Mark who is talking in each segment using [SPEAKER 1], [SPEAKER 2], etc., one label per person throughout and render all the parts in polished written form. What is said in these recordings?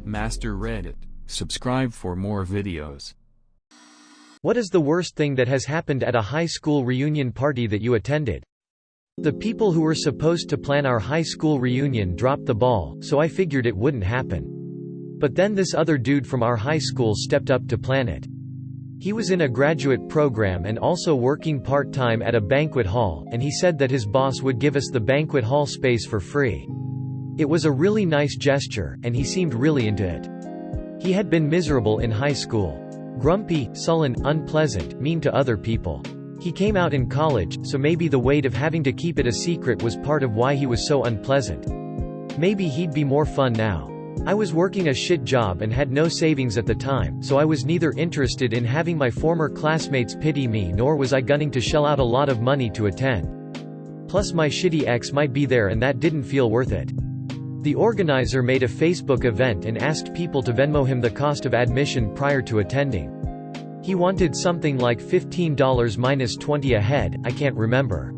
[SPEAKER 1] Master Reddit. Subscribe for more videos.
[SPEAKER 2] What is the worst thing that has happened at a high school reunion party that you attended? The people who were supposed to plan our high school reunion dropped the ball, so I figured it wouldn't happen. But then this other dude from our high school stepped up to plan it. He was in a graduate program and also working part-time at a banquet hall, and he said that his boss would give us the banquet hall space for free. It was a really nice gesture, and he seemed really into it. He had been miserable in high school. Grumpy, sullen, unpleasant, mean to other people. He came out in college, so maybe the weight of having to keep it a secret was part of why he was so unpleasant. Maybe he'd be more fun now. I was working a shit job and had no savings at the time, so I was neither interested in having my former classmates pity me nor was I gunning to shell out a lot of money to attend. Plus my shitty ex might be there and that didn't feel worth it. The organizer made a Facebook event and asked people to Venmo him the cost of admission prior to attending. He wanted something like $15 minus 20 a head, I can't remember.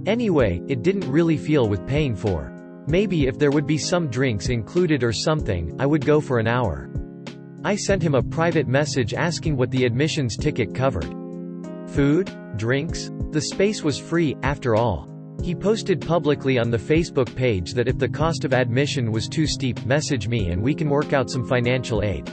[SPEAKER 2] Anyway, it didn't really feel worth paying for. Maybe if there would be some drinks included or something, I would go for an hour. I sent him a private message asking what the admissions ticket covered. Food? Drinks? The space was free, after all. He posted publicly on the Facebook page that if the cost of admission was too steep, message me and we can work out some financial aid.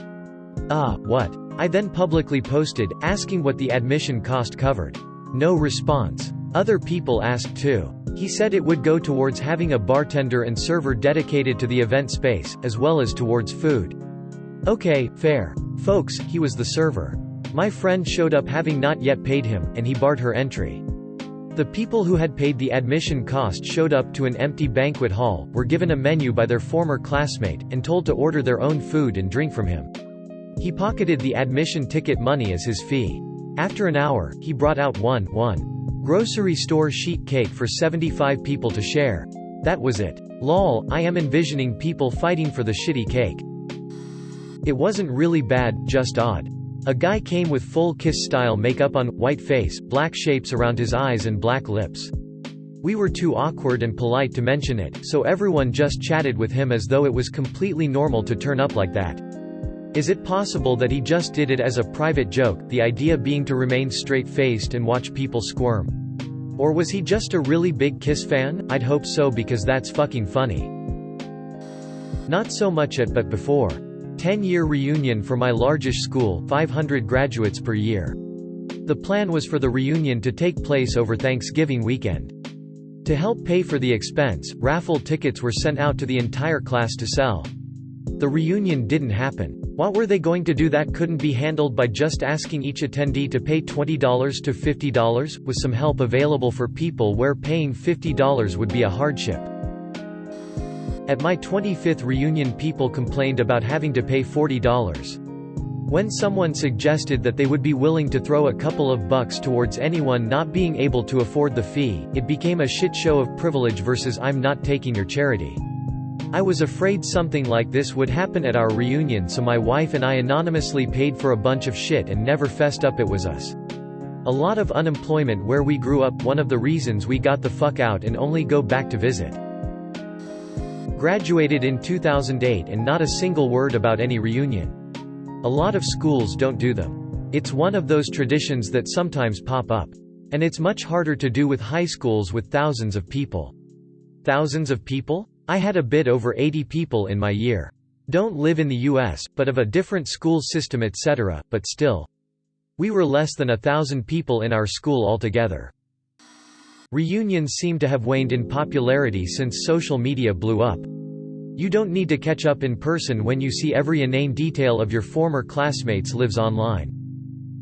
[SPEAKER 2] What? I then publicly posted, asking what the admission cost covered. No response. Other people asked too. He said it would go towards having a bartender and server dedicated to the event space, as well as towards food. Okay, fair. Folks, he was the server. My friend showed up having not yet paid him, and he barred her entry. The people who had paid the admission cost showed up to an empty banquet hall, were given a menu by their former classmate, and told to order their own food and drink from him. He pocketed the admission ticket money as his fee. After an hour, he brought out one grocery store sheet cake for 75 people to share. That was it. Lol, I am envisioning people fighting for the shitty cake. It wasn't really bad, just odd. A guy came with full Kiss-style makeup on, white face, black shapes around his eyes and black lips. We were too awkward and polite to mention it, so everyone just chatted with him as though it was completely normal to turn up like that. Is it possible that he just did it as a private joke, the idea being to remain straight-faced and watch people squirm? Or was he just a really big Kiss fan? I'd hope so because that's fucking funny. Not so much at but before. 10-year reunion for my largest school, 500 graduates per year. The plan was for the reunion to take place over Thanksgiving weekend. To help pay for the expense, raffle tickets were sent out to the entire class to sell. The reunion didn't happen. What were they going to do that couldn't be handled by just asking each attendee to pay $20 to $50, with some help available for people where paying $50 would be a hardship? At my 25th reunion, people complained about having to pay $40. When someone suggested that they would be willing to throw a couple of bucks towards anyone not being able to afford the fee, it became a shit show of privilege versus I'm not taking your charity. I was afraid something like this would happen at our reunion, so my wife and I anonymously paid for a bunch of shit and never fessed up it was us. A lot of unemployment where we grew up, one of the reasons we got the fuck out and only go back to visit. Graduated in 2008 and not a single word about any reunion. A lot of schools don't do them. It's one of those traditions that sometimes pop up. And it's much harder to do with high schools with thousands of people. Thousands of people? I had a bit over 80 people in my year. Don't live in the US, but of a different school system etc., but still. We were less than 1,000 people in our school altogether. Reunions seem to have waned in popularity since social media blew up. You don't need to catch up in person when you see every inane detail of your former classmates lives online.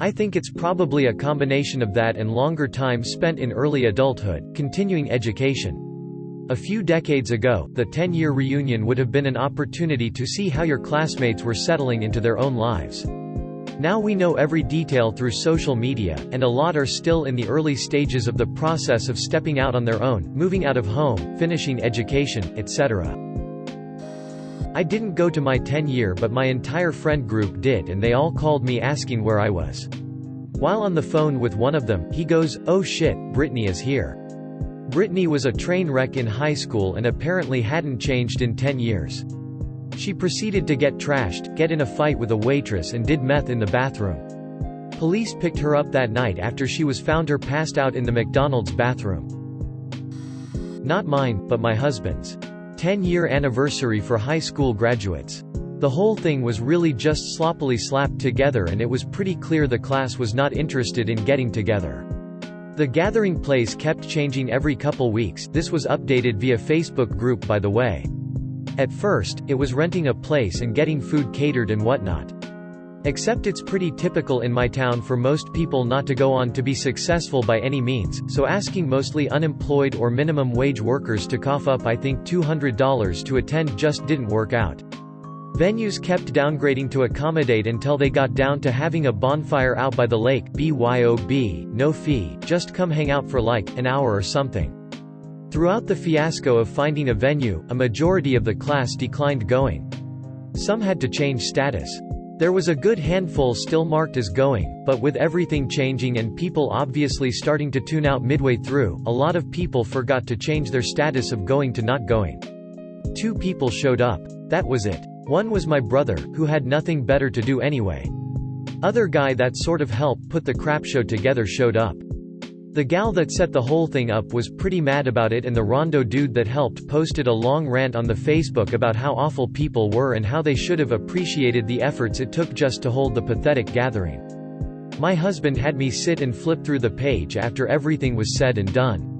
[SPEAKER 2] I think it's probably a combination of that and longer time spent in early adulthood, continuing education. A few decades ago, the 10-year reunion would have been an opportunity to see how your classmates were settling into their own lives. Now we know every detail through social media, and a lot are still in the early stages of the process of stepping out on their own, moving out of home, finishing education, etc. I didn't go to my 10-year but my entire friend group did, and they all called me asking where I was. While on the phone with one of them, he goes, "Oh shit, Brittany is here." Brittany was a train wreck in high school and apparently hadn't changed in 10 years. She proceeded to get trashed, get in a fight with a waitress and did meth in the bathroom. Police picked her up that night after she was found her passed out in the McDonald's bathroom. Not mine, but my husband's. 10-year anniversary for high school graduates. The whole thing was really just sloppily slapped together and it was pretty clear the class was not interested in getting together. The gathering place kept changing every couple weeks. This was updated via Facebook group, by the way. At first, it was renting a place and getting food catered and whatnot. Except it's pretty typical in my town for most people not to go on to be successful by any means, so asking mostly unemployed or minimum wage workers to cough up I think $200 to attend just didn't work out. Venues kept downgrading to accommodate until they got down to having a bonfire out by the lake, BYOB, no fee, just come hang out for like, an hour or something. Throughout the fiasco of finding a venue, a majority of the class declined going. Some had to change status. There was a good handful still marked as going, but with everything changing and people obviously starting to tune out midway through, a lot of people forgot to change their status of going to not going. 2 people showed up. That was it. One was my brother, who had nothing better to do anyway. Other guy that sort of helped put the crap show together showed up. The gal that set the whole thing up was pretty mad about it and the Rondo dude that helped posted a long rant on the Facebook about how awful people were and how they should have appreciated the efforts it took just to hold the pathetic gathering. My husband had me sit and flip through the page after everything was said and done.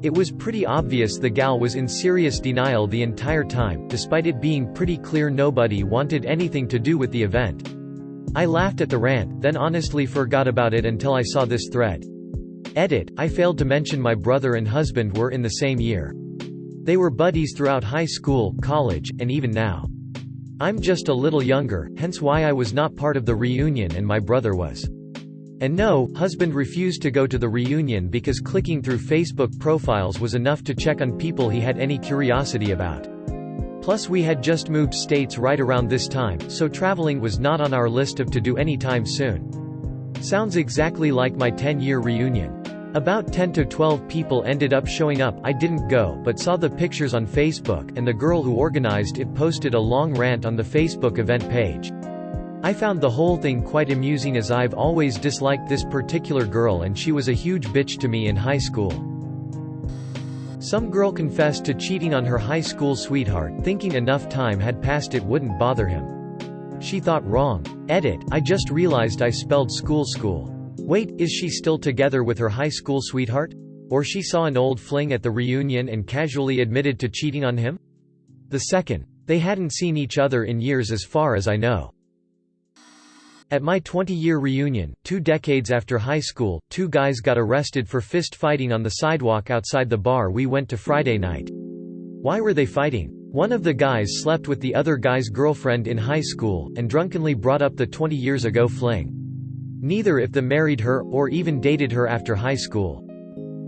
[SPEAKER 2] It was pretty obvious the gal was in serious denial the entire time, despite it being pretty clear nobody wanted anything to do with the event. I laughed at the rant, then honestly forgot about it until I saw this thread. Edit, I failed to mention my brother and husband were in the same year. They were buddies throughout high school, college, and even now. I'm just a little younger, hence why I was not part of the reunion and my brother was. And no, husband refused to go to the reunion because clicking through Facebook profiles was enough to check on people he had any curiosity about. Plus we had just moved states right around this time, so traveling was not on our list of to do anytime soon. Sounds exactly like my 10-year reunion. About 10 to 12 people ended up showing up. I didn't go, but saw the pictures on Facebook, and the girl who organized it posted a long rant on the Facebook event page. I found the whole thing quite amusing as I've always disliked this particular girl and she was a huge bitch to me in high school. Some girl confessed to cheating on her high school sweetheart, thinking enough time had passed it wouldn't bother him. She thought wrong. Edit, I just realized I spelled school. Wait, is she still together with her high school sweetheart? Or she saw an old fling at the reunion and casually admitted to cheating on him? The second. They hadn't seen each other in years as far as I know. At my 20-year reunion, 2 decades after high school, 2 guys got arrested for fist fighting on the sidewalk outside the bar we went to Friday night. Why were they fighting? One of the guys slept with the other guy's girlfriend in high school, and drunkenly brought up the 20 years ago fling. Neither if they married her, or even dated her after high school.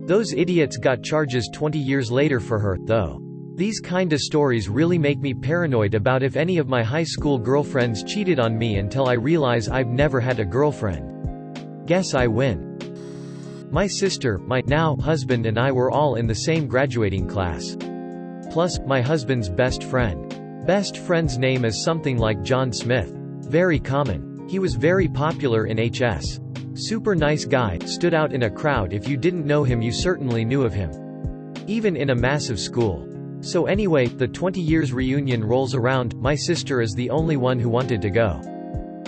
[SPEAKER 2] Those idiots got charges 20 years later for her, though. These kinda stories really make me paranoid about if any of my high school girlfriends cheated on me until I realize I've never had a girlfriend. Guess I win. My sister, my now husband and I were all in the same graduating class. Plus, my husband's best friend. Best friend's name is something like John Smith. Very common. He was very popular in HS. Super nice guy, stood out in a crowd. If you didn't know him you certainly knew of him. Even in a massive school. So anyway, the 20 years reunion rolls around, my sister is the only one who wanted to go.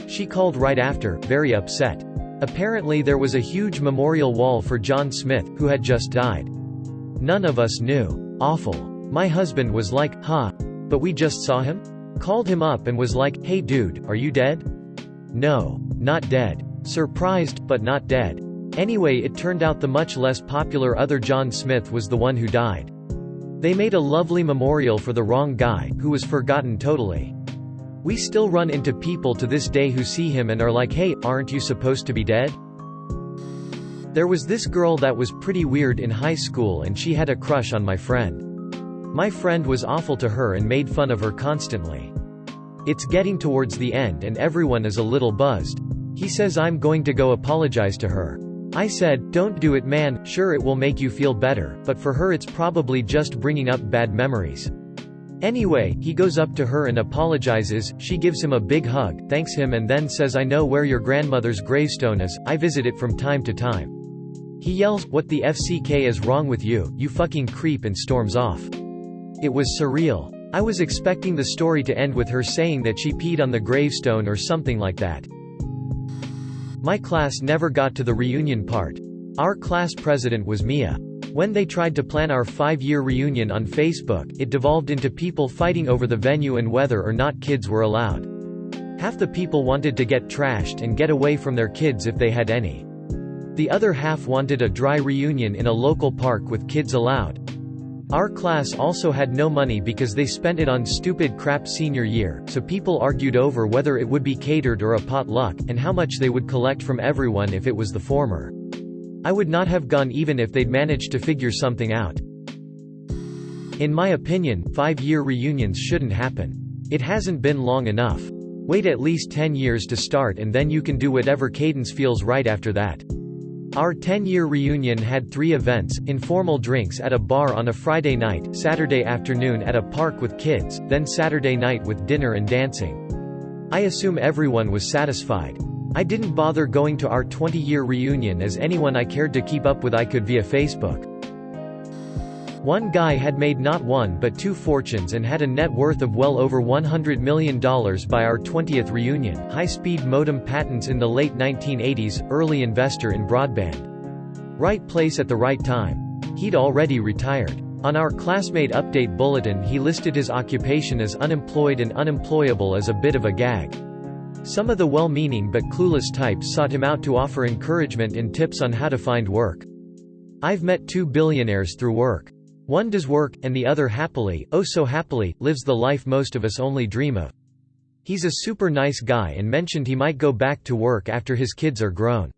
[SPEAKER 2] She called right after, very upset. Apparently there was a huge memorial wall for John Smith, who had just died. None of us knew. Awful. My husband was like, huh? But we just saw him? Called him up and was like, hey dude, are you dead? No. Not dead. Surprised, but not dead. Anyway, it turned out the much less popular other John Smith was the one who died. They made a lovely memorial for the wrong guy, who was forgotten totally. We still run into people to this day who see him and are like, hey, aren't you supposed to be dead? There was this girl that was pretty weird in high school and she had a crush on my friend. My friend was awful to her and made fun of her constantly. It's getting towards the end and everyone is a little buzzed. He says I'm going to go apologize to her. I said, don't do it man, sure it will make you feel better, but for her it's probably just bringing up bad memories. Anyway, he goes up to her and apologizes, she gives him a big hug, thanks him and then says, "I know where your grandmother's gravestone is, I visit it from time to time." He yells, "What the FCK is wrong with you, you fucking creep," and storms off. It was surreal. I was expecting the story to end with her saying that she peed on the gravestone or something like that. My class never got to the reunion part. Our class president was Mia. When they tried to plan our 5-year reunion on Facebook, it devolved into people fighting over the venue and whether or not kids were allowed. Half the people wanted to get trashed and get away from their kids if they had any. The other half wanted a dry reunion in a local park with kids allowed. Our class also had no money because they spent it on stupid crap senior year, so people argued over whether it would be catered or a potluck, and how much they would collect from everyone if it was the former. I would not have gone even if they'd managed to figure something out. In my opinion, 5-year reunions shouldn't happen. It hasn't been long enough. Wait at least 10 years to start and then you can do whatever cadence feels right after that. Our 10-year reunion had 3 events: informal drinks at a bar on a Friday night, Saturday afternoon at a park with kids, then Saturday night with dinner and dancing. I assume everyone was satisfied. I didn't bother going to our 20-year reunion as anyone I cared to keep up with I could via Facebook. One guy had made not one but 2 fortunes and had a net worth of well over $100 million by our 20th reunion. High-speed modem patents in the late 1980s, early investor in broadband. Right place at the right time. He'd already retired. On our classmate update bulletin he listed his occupation as unemployed and unemployable as a bit of a gag. Some of the well-meaning but clueless types sought him out to offer encouragement and tips on how to find work. I've met 2 billionaires through work. One does work, and the other happily, oh so happily, lives the life most of us only dream of. He's a super nice guy and mentioned he might go back to work after his kids are grown.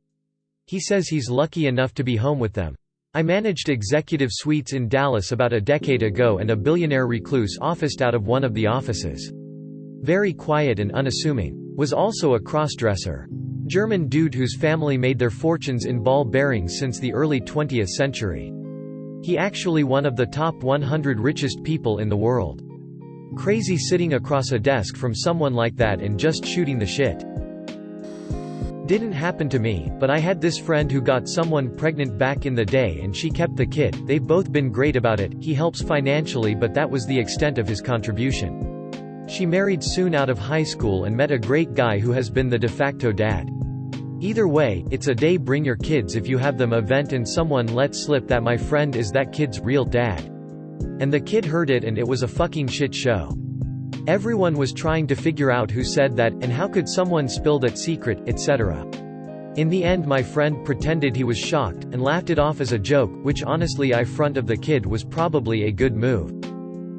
[SPEAKER 2] He says he's lucky enough to be home with them. I managed executive suites in Dallas about a decade ago and a billionaire recluse officed out of one of the offices. Very quiet and unassuming. Was also a crossdresser. German dude whose family made their fortunes in ball bearings since the early 20th century. He actually one of the top 100 richest people in the world. Crazy sitting across a desk from someone like that and just shooting the shit. Didn't happen to me, but I had this friend who got someone pregnant back in the day and she kept the kid. They've both been great about it. He helps financially but that was the extent of his contribution. She married soon out of high school and met a great guy who has been the de facto dad. Either way, it's a day bring your kids if you have them event and someone let slip that my friend is that kid's real dad. And the kid heard it and it was a fucking shit show. Everyone was trying to figure out who said that, and how could someone spill that secret, etc. In the end my friend pretended he was shocked, and laughed it off as a joke, which honestly I front of the kid was probably a good move.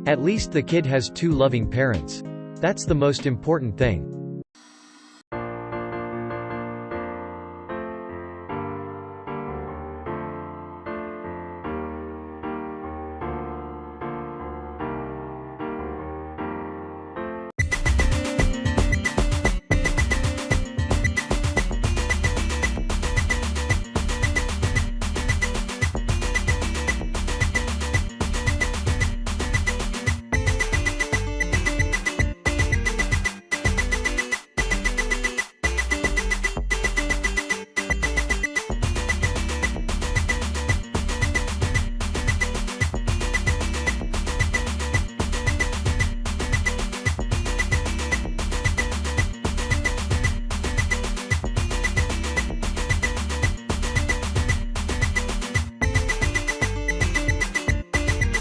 [SPEAKER 2] At least the kid has 2 loving parents. That's the most important thing.